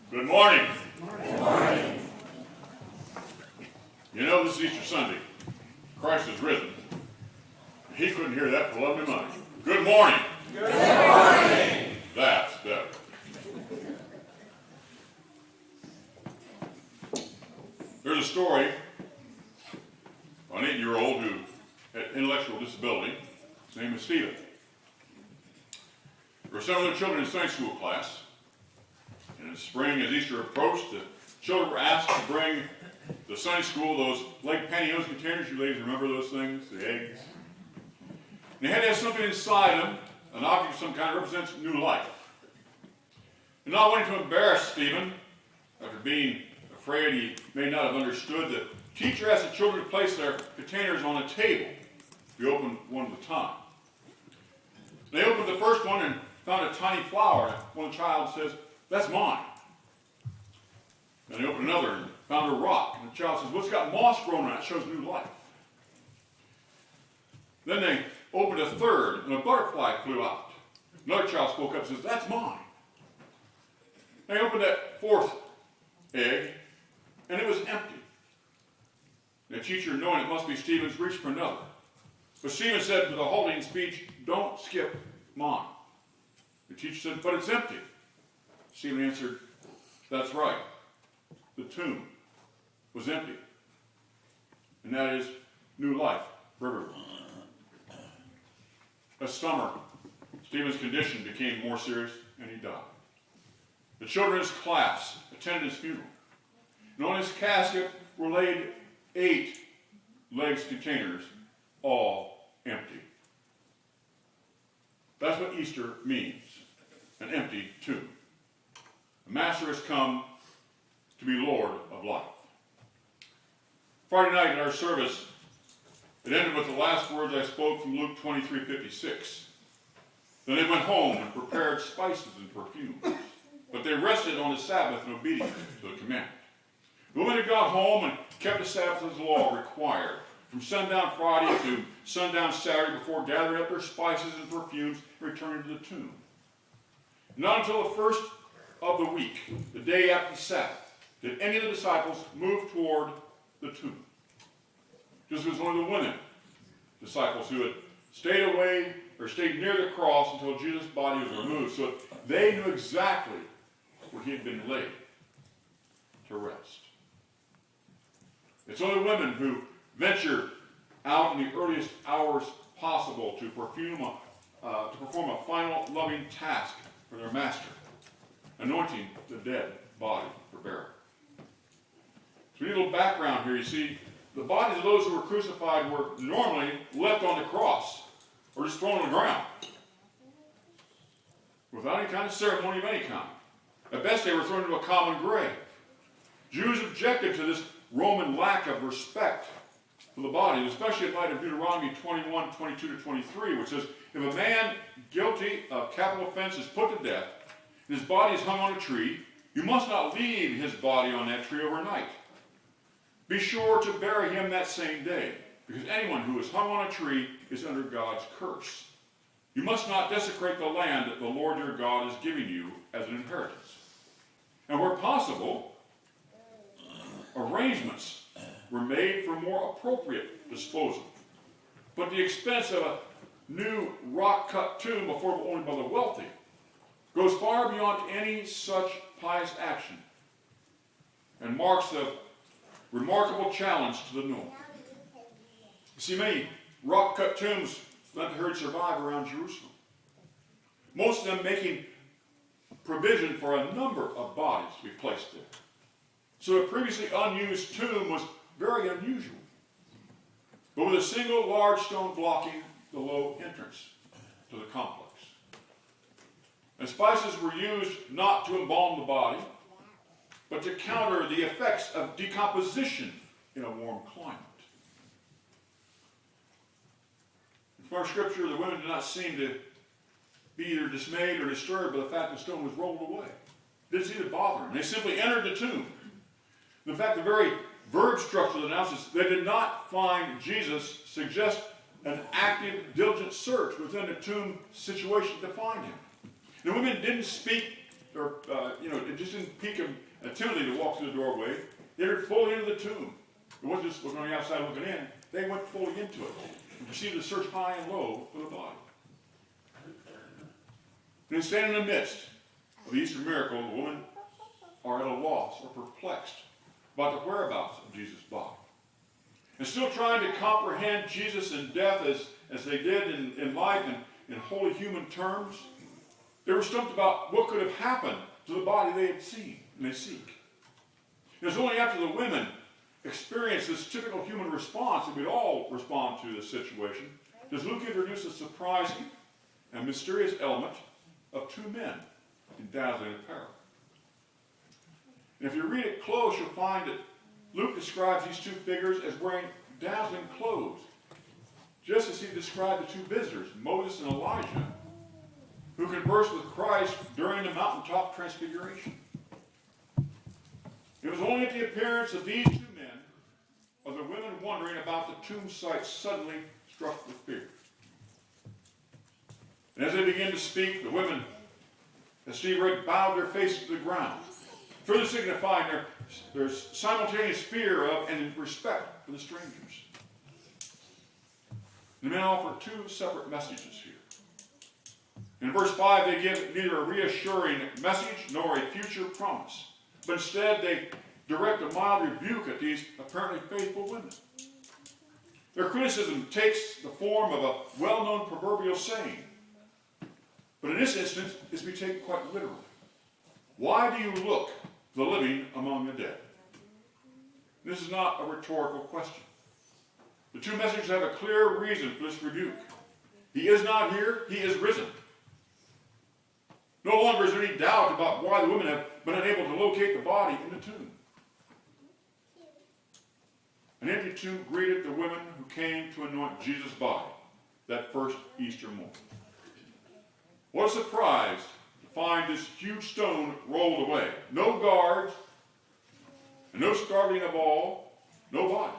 Good morning. Good morning. You know, this is Easter Sunday. Christ is risen. He couldn't hear that for love nor money. Good morning. Good morning. That's better. There's a story of an 8-year-old who had intellectual disability. His name is Stephen. There were several other children in Sunday school class. And in the spring, as Easter approached, the children were asked to bring to Sunday school those leg pantyhose containers. You ladies remember those things? The eggs. And they had to have something inside them, an object of some kind that represents new life. And not wanting to embarrass Stephen, after being afraid he may not have understood, the teacher asked the children to place their containers on a table. We opened one at a time. They opened the first one and found a tiny flower. One child says, "That's mine." Then they opened another and found a rock. And the child says, "What's got moss growing on it? It shows new life." Then they opened a third and a butterfly flew out. Another child spoke up and says, "That's mine." They opened that fourth egg and it was empty. The teacher, knowing it must be Stephen's, reached for another. But Stephen said with a halting speech, "Don't skip mine." The teacher said, "But it's empty." Stephen answered, "That's right. The tomb was empty. And that is new life for everyone." That summer, Stephen's condition became more serious and he died. The children in his class attended his funeral. And on his casket were laid 8 legs containers, all empty. That's what Easter means, an empty tomb. The Master has come to be Lord of life. Friday night in our service, it ended with the last words I spoke from Luke 23:56. Then they went home and prepared spices and perfumes, but they rested on the Sabbath in obedience to the commandment. The women had got home and kept the Sabbath as the law required, from sundown Friday to sundown Saturday, before gathering up their spices and perfumes and returning to the tomb. Not until the first of the week, the day after the Sabbath, did any of the disciples move toward the tomb. Just as one of the women disciples who had stayed away or stayed near the cross until Jesus' body was removed, so that they knew exactly where he had been laid to rest. It's only women who venture out in the earliest hours possible to perform a final loving task for their master, anointing the dead body for burial. So we need a little background here. You see, the bodies of those who were crucified were normally left on the cross or just thrown on the ground without any kind of ceremony of any kind. At best, they were thrown into a common grave. Jews objected to this Roman lack of respect for the body, especially in light of Deuteronomy 21:22-23, which says, if a man guilty of capital offense is put to death and his body is hung on a tree, you must not leave his body on that tree overnight. Be sure to bury him that same day, because anyone who is hung on a tree is under God's curse. You must not desecrate the land that the Lord your God is giving you as an inheritance. And where possible, arrangements were made for more appropriate disposal. But the expense of a new rock-cut tomb affordable only by the wealthy goes far beyond any such pious action and marks a remarkable challenge to the norm. You see, many rock-cut tombs let the herd survive around Jerusalem, most of them making provision for a number of bodies to be placed there. So a previously unused tomb was very unusual, but with a single large stone blocking the low entrance to the complex. And spices were used not to embalm the body, but to counter the effects of decomposition in a warm climate. From our scripture, the women did not seem to be either dismayed or disturbed by the fact the stone was rolled away. It didn't seem to bother them. They simply entered the tomb. In fact, the very verb structure that announces they did not find Jesus suggests an active, diligent search within the tomb situation to find him. The women didn't speak it just didn't pique him, Timothy to walk through the doorway. They were fully into the tomb. It wasn't just looking on the outside looking in. They went fully into it and proceeded to search high and low for the body. And standing in the midst of the Easter miracle, the women are at a loss or perplexed about the whereabouts of Jesus' body. And still trying to comprehend Jesus in death as they did in life and in holy human terms, they were stumped about what could have happened to the body they had seen and they seek. It was only after the women experienced this typical human response that we'd all respond to this situation does Luke introduce a surprising and mysterious element of two men in dazzling apparel. And if you read it close, you'll find that Luke describes these two figures as wearing dazzling clothes, just as he described the two visitors, Moses and Elijah, who conversed with Christ during the mountaintop transfiguration. It was only at the appearance of these two men, of the women wondering about the tomb site, suddenly struck with fear. And as they began to speak, the women, as Steve read, bowed their faces to the ground, further signifying their simultaneous fear of and respect for the strangers. The men offer two separate messages here. In verse 5, they give neither a reassuring message nor a future promise, but instead they direct a mild rebuke at these apparently faithful women. Their criticism takes the form of a well-known proverbial saying, but in this instance, it's to be taken quite literally. Why do you look for the living among the dead? This is not a rhetorical question. The two messages have a clear reason for this rebuke. He is not here, he is risen. No longer is there any doubt about why the women have been unable to locate the body in the tomb. An empty tomb greeted the women who came to anoint Jesus' body that first Easter morning. What a surprise to find this huge stone rolled away. No guards, and no startling of all, no body.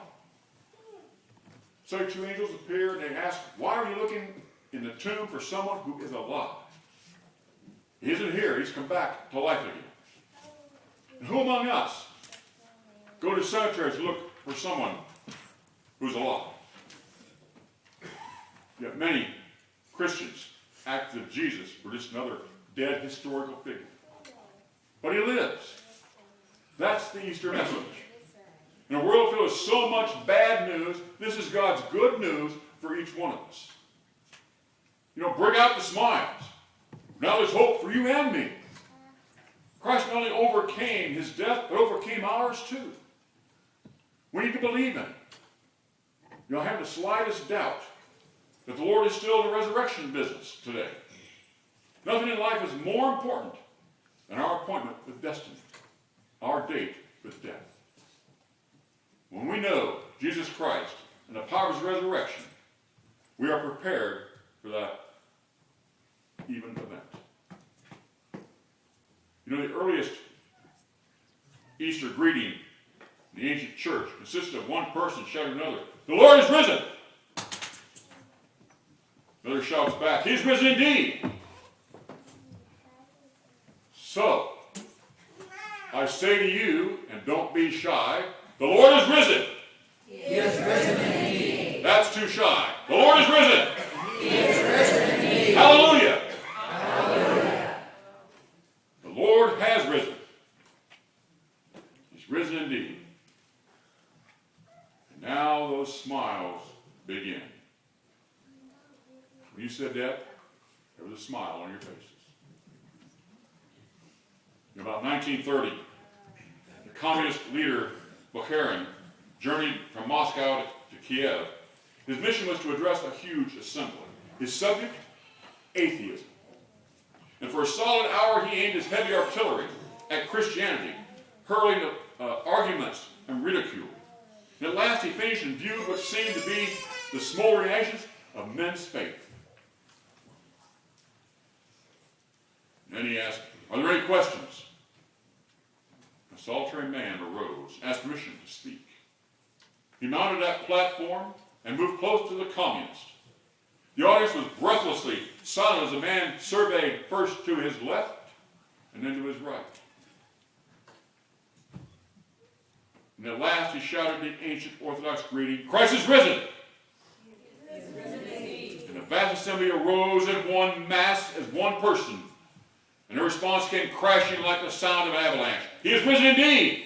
So two angels appeared and they asked, why are you looking in the tomb for someone who is alive? He isn't here, he's come back to life again. And who among us go to cemeteries to look for someone who's alive? Yet many Christians act as if Jesus were just another dead historical figure. But he lives. That's the Easter message. In a world filled with so much bad news, this is God's good news for each one of us. Bring out the smiles. Now there's hope for you and me. Christ not only overcame his death, but overcame ours too. We need to believe in it. You don't have the slightest doubt that the Lord is still in the resurrection business today. Nothing in life is more important than our appointment with destiny, our date with death. When we know Jesus Christ and the power of his resurrection, we are prepared for that even event. The earliest Easter greeting in the ancient church consisted of one person shouting to another, "The Lord is risen!" Another shouts back, "He's risen indeed!" So, I say to you, and don't be shy, the Lord is risen! He is risen indeed. That's too shy. The Lord is risen! He is risen indeed. Hallelujah! Hallelujah. The Lord has risen. He's risen indeed. And now those smiles begin. When you said that, there was a smile on your faces. In about 1930, the communist leader Bukharin journeyed from Moscow to Kiev. His mission was to address a huge assembly. His subject, atheism. And for a solid hour, he aimed his heavy artillery at Christianity, hurling arguments and ridicule. And at last, he finished and viewed what seemed to be the smoldering ashes of men's faith. And then he asked, "Are there any questions?" A solitary man arose, asked permission to speak. He mounted that platform and moved close to the communist. The audience was breathlessly silent as the man surveyed first to his left and then to his right. And at last he shouted the ancient Orthodox greeting, Christ is risen! And the vast assembly arose in one mass as one person. And the response came crashing like the sound of an avalanche. He is risen indeed!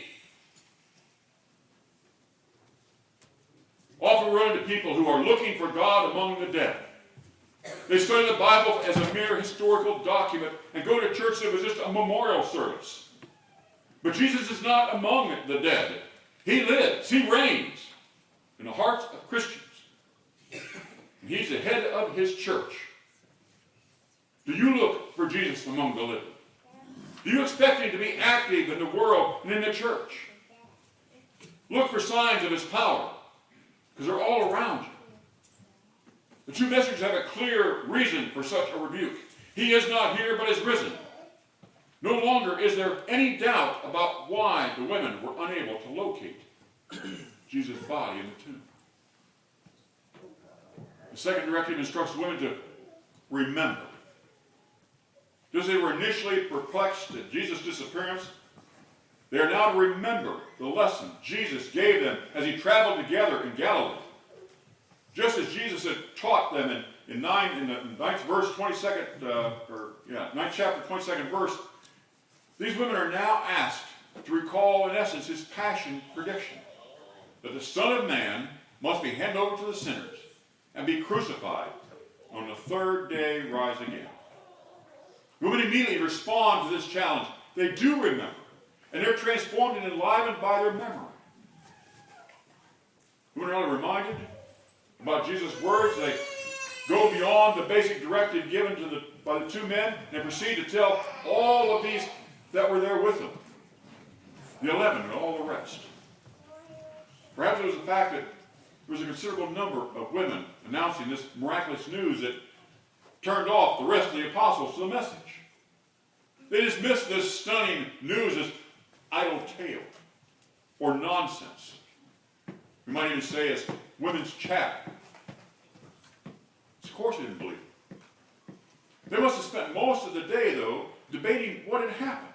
Often run into people who are looking for God among the dead. They study the Bible as a mere historical document and go to church that was just a memorial service. But Jesus is not among the dead. He lives. He reigns in the hearts of Christians. And he's the head of his church. Do you look for Jesus among the living? Do you expect him to be active in the world and in the church? Look for signs of his power, because they're all around you. The two messages have a clear reason for such a rebuke. He is not here, but is risen. No longer is there any doubt about why the women were unable to locate Jesus' body in the tomb. The second directive instructs women to remember. Just as they were initially perplexed at Jesus' disappearance, they are now to remember the lesson Jesus gave them as he traveled together in Galilee. Just as Jesus had taught them in 9th verse, 9th chapter, 22nd verse, these women are now asked to recall, in essence, his passion prediction, that the Son of Man must be handed over to the sinners and be crucified, on the third day rise again. Women immediately respond to this challenge. They do remember, and they're transformed and enlivened by their memory. Women are reminded about Jesus' words. They go beyond the basic directive given by the two men and proceed to tell all of these that were there with them, the 11 and all the rest. Perhaps it was the fact that there was a considerable number of women announcing this miraculous news that turned off the rest of the apostles to the message. They dismissed this stunning news as idle tale or nonsense. We might even say as women's chat. Of course they didn't believe it. They must have spent most of the day, though, debating what had happened.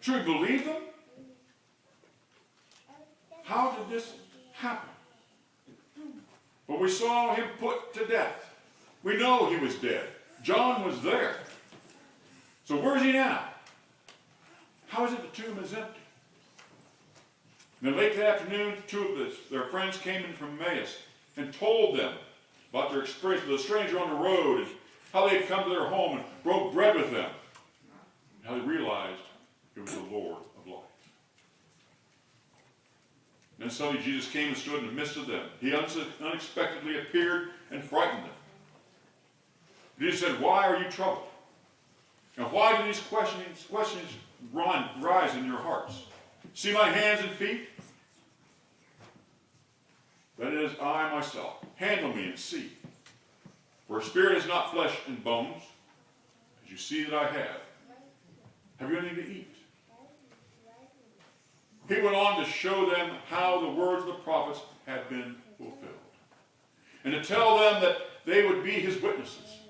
Should we believe them? How did this happen? Well, we saw him put to death. We know he was dead. John was there. So where is he now? How is it the tomb is empty? And then late that afternoon, two of their friends came in from Emmaus and told them about their experience with a stranger on the road and how they had come to their home and broke bread with them. And how they realized it was the Lord of life. Then suddenly Jesus came and stood in the midst of them. He unexpectedly appeared and frightened them. Jesus said, "Why are you troubled? And why do these questions rise in your hearts? See my hands and feet? That is I myself. Handle me and see. For a spirit is not flesh and bones, as you see that I have. Have you anything to eat?" He went on to show them how the words of the prophets had been fulfilled, and to tell them that they would be his witnesses.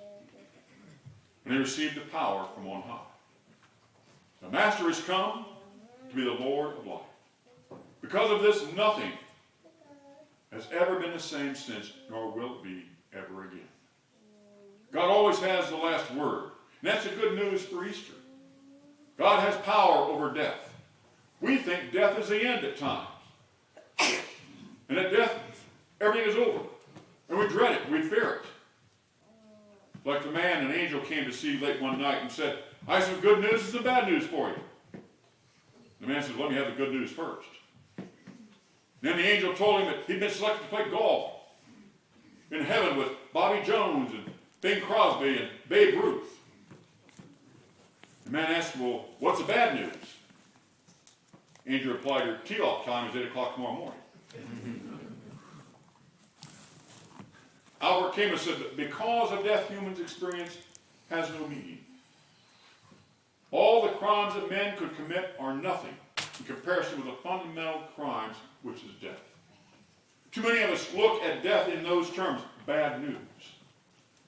And they received the power from on high. The Master has come to be the Lord of life. Because of this, nothing has ever been the same since, nor will it be ever again. God always has the last word. And that's the good news for Easter. God has power over death. We think death is the end at times. And at death, everything is over. And we dread it. We fear it. Like the man an angel came to see late one night and said, "I have some good news and some bad news for you." The man said, "Let me have the good news first." Then the angel told him that he'd been selected to play golf in heaven with Bobby Jones and Bing Crosby and Babe Ruth. The man asked, "Well, what's the bad news?" The angel replied, "Your tee-off time is 8 o'clock tomorrow morning." Albert Camus said that because of death, humans' experience has no meaning. All the crimes that men could commit are nothing in comparison with the fundamental crimes, which is death. Too many of us look at death in those terms, bad news.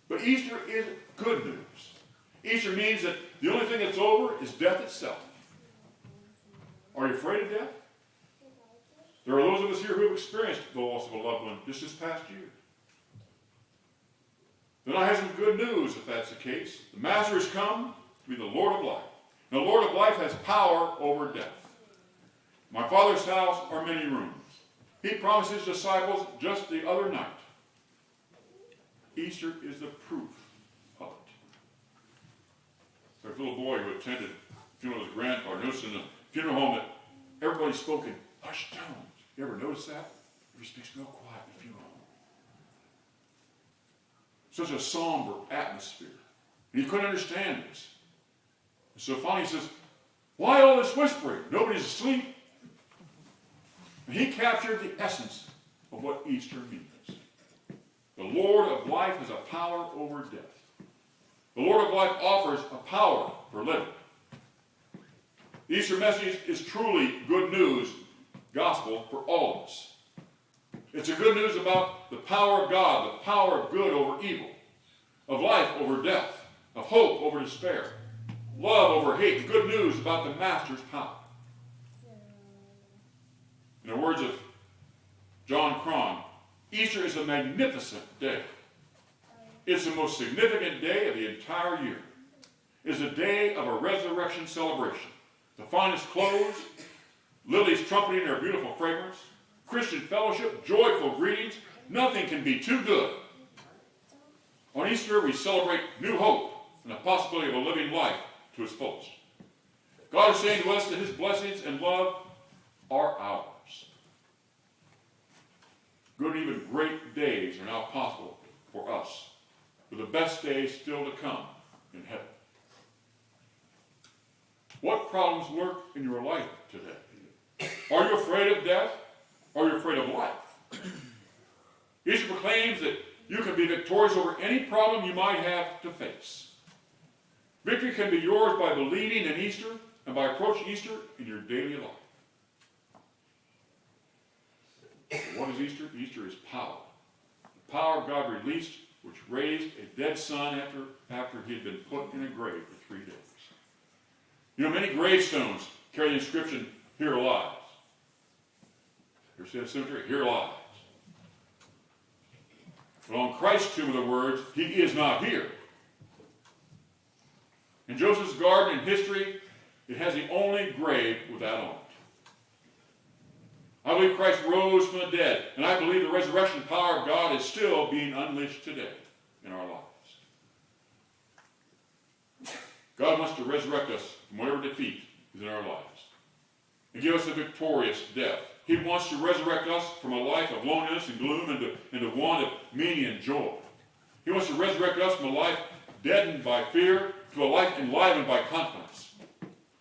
But Easter is good news. Easter means that the only thing that's over is death itself. Are you afraid of death? There are those of us here who have experienced the loss of a loved one just this past year. Then I have some good news if that's the case. The Master has come to be the Lord of life. And the Lord of life has power over death. My Father's house are many rooms. He promised his disciples just the other night. Easter is the proof of it. There's a little boy who attended the funeral of his grandfather. Noticed in the funeral home that everybody spoke in hushed tones. You ever notice that? Everybody speaks real quiet in the funeral home. Such a somber atmosphere. And he couldn't understand this. And so finally he says, why all this whispering? Nobody's asleep. And he captured the essence of what Easter means. The Lord of life has a power over death. The Lord of life offers a power for living. The Easter message is truly good news, gospel for all of us. It's a good news about the power of God, the power of good over evil, of life over death, of hope over despair, love over hate. Good news about the Master's power. In the words of John Cron, Easter is a magnificent day. It's the most significant day of the entire year. It's a day of a resurrection celebration. The finest clothes, lilies trumpeting their beautiful fragrance, Christian fellowship, joyful greetings. Nothing can be too good. On Easter, we celebrate new hope and the possibility of a living life to its fullest. God is saying to us that his blessings and love are ours. Good and even great days are now possible for us, with the best days still to come in heaven. What problems lurk in your life today? Are you afraid of death? Are you afraid of life? Easter proclaims that you can be victorious over any problem you might have to face. Victory can be yours by believing in Easter and by approaching Easter in your daily life. What is Easter? Easter is power. The power of God released, which raised a dead son after he had been put in a grave for 3 days. You know, many gravestones carry the inscription, "Here lies." You ever see that cemetery? "Here lies." But on Christ's tomb are the words, "He is not here." In Joseph's garden in history, it has the only grave without on it. I believe Christ rose from the dead, and I believe the resurrection power of God is still being unleashed today in our lives. God wants to resurrect us from whatever defeat is in our lives and give us a victorious death. He wants to resurrect us from a life of loneliness and gloom into one of meaning and joy. He wants to resurrect us from a life deadened by fear to a life enlivened by confidence.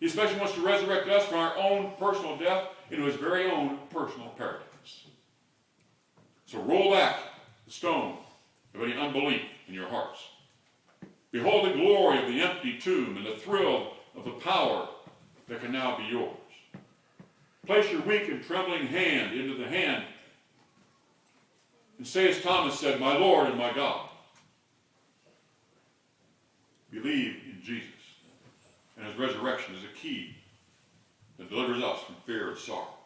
He especially wants to resurrect us from our own personal death into his very own personal paradise. So roll back the stone of any unbelief in your hearts. Behold the glory of the empty tomb and the thrill of the power that can now be yours. Place your weak and trembling hand into the hand and say as Thomas said, "My Lord and my God." Believe in Jesus and his resurrection is a key that delivers us from fear and sorrow.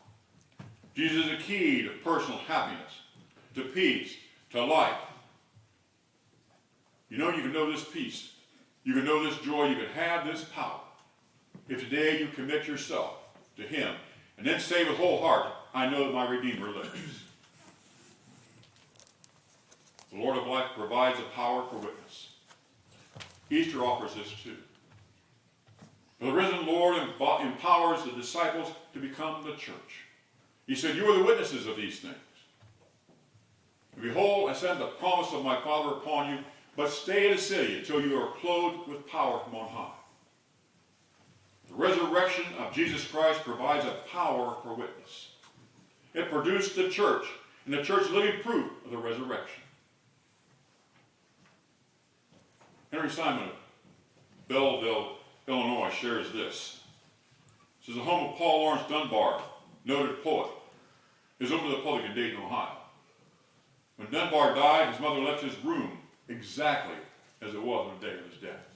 Jesus is a key to personal happiness, to peace, to life. You can know this peace, you can know this joy, you can have this power if today you commit yourself to him and then say with whole heart, "I know that my Redeemer lives." The Lord of life provides a power for witness. Easter offers this too. The risen Lord empowers the disciples to become the church. He said, "You are the witnesses of these things. And behold, I send the promise of my Father upon you, but stay in the city until you are clothed with power from on high." The resurrection of Jesus Christ provides a power for witness. It produced the church, and the church living proof of the resurrection. Henry Simon of Belleville, Illinois shares this. He says, the home of Paul Lawrence Dunbar, noted poet, is open to the public in Dayton, Ohio. When Dunbar died, his mother left his room exactly as it was on the day of his death.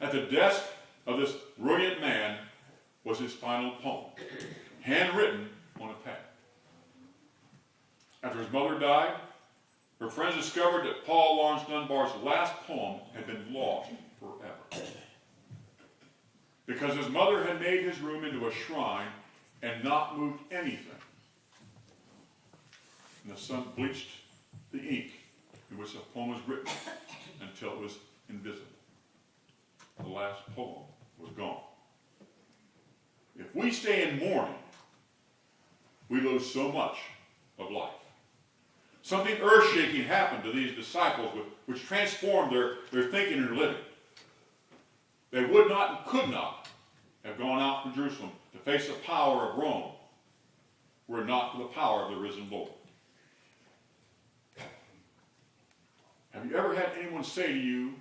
At the desk of this brilliant man was his final poem, handwritten on a pad. After his mother died, her friends discovered that Paul Laurence Dunbar's last poem had been lost forever. Because his mother had made his room into a shrine and not moved anything. And the sun bleached the ink in which the poem was written until it was invisible. The last poem was gone. If we stay in mourning, we lose so much of life. Something earth-shaking happened to these disciples which transformed their thinking and living. They would not and could not have gone out from Jerusalem to face the power of Rome were it not for the power of the risen Lord. Have you ever had anyone say to you,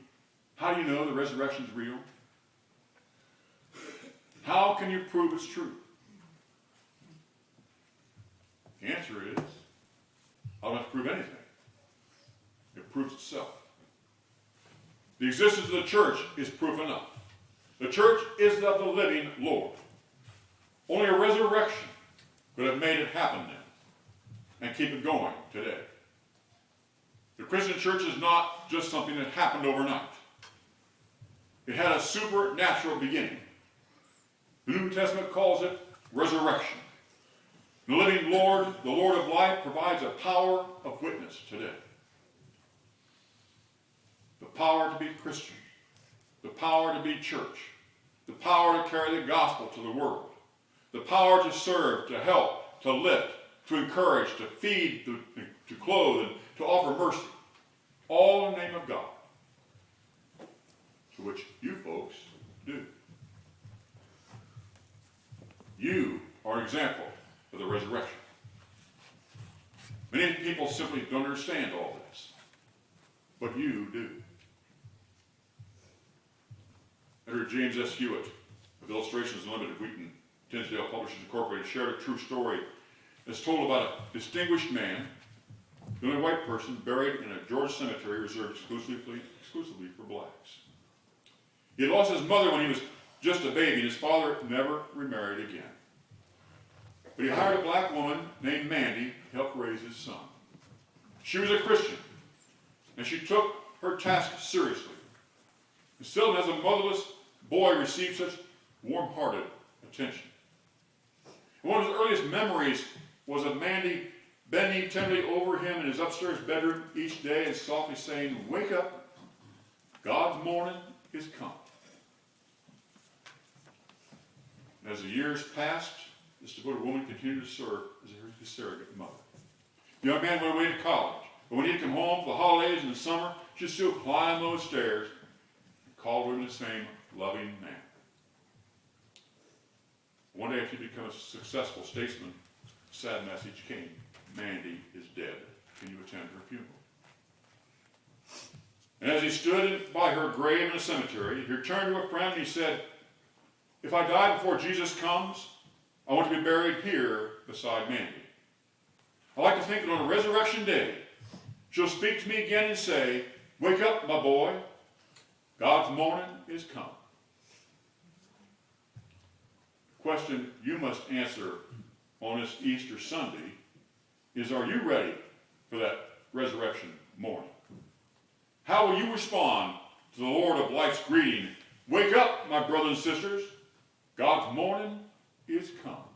how do you know the resurrection is real? How can you prove it's true? The answer is, I don't have to prove anything. It proves itself. The existence of the church is proof enough. The church is of the living Lord. Only a resurrection could have made it happen then and keep it going today. The Christian church is not just something that happened overnight. It had a supernatural beginning. The New Testament calls it resurrection. The living Lord, the Lord of life, provides a power of witness today. The power to be Christian, the power to be church, the power to carry the gospel to the world, the power to serve, to help, to lift, to encourage, to feed, to clothe, and to offer mercy, all in the name of God, to which you folks do. You are an example of the resurrection. Many people simply don't understand all this, but you do. Editor James S. Hewitt of Illustrations Unlimited, Wheaton, Tinsdale Publishers Incorporated, shared a true story that's told about a distinguished man, the only white person buried in a Georgia cemetery reserved exclusively for blacks. He had lost his mother when he was just a baby, and his father never remarried again. But he hired a black woman named Mandy to help raise his son. She was a Christian, and she took her task seriously. And still, as a motherless boy, received such warm-hearted attention. And one of his earliest memories was of Mandy bending tenderly over him in his upstairs bedroom each day and softly saying, "Wake up, God's morning is come." And as the years passed, this devoted woman continued to serve as his surrogate mother. The young man went away to college, but when he'd come home for the holidays in the summer, she'd still climb those stairs and call him the same loving man. One day, after he became a successful statesman, a sad message came: Mandy is dead. Can you attend her funeral? And as he stood by her grave in the cemetery, he turned to a friend and he said, "If I die before Jesus comes, I want to be buried here beside Mandy. I like to think that on a resurrection day, she'll speak to me again and say, 'Wake up, my boy. God's morning is come.'" The question you must answer on this Easter Sunday is, are you ready for that resurrection morning? How will you respond to the Lord of life's greeting? "Wake up, my brothers and sisters. God's morning is come."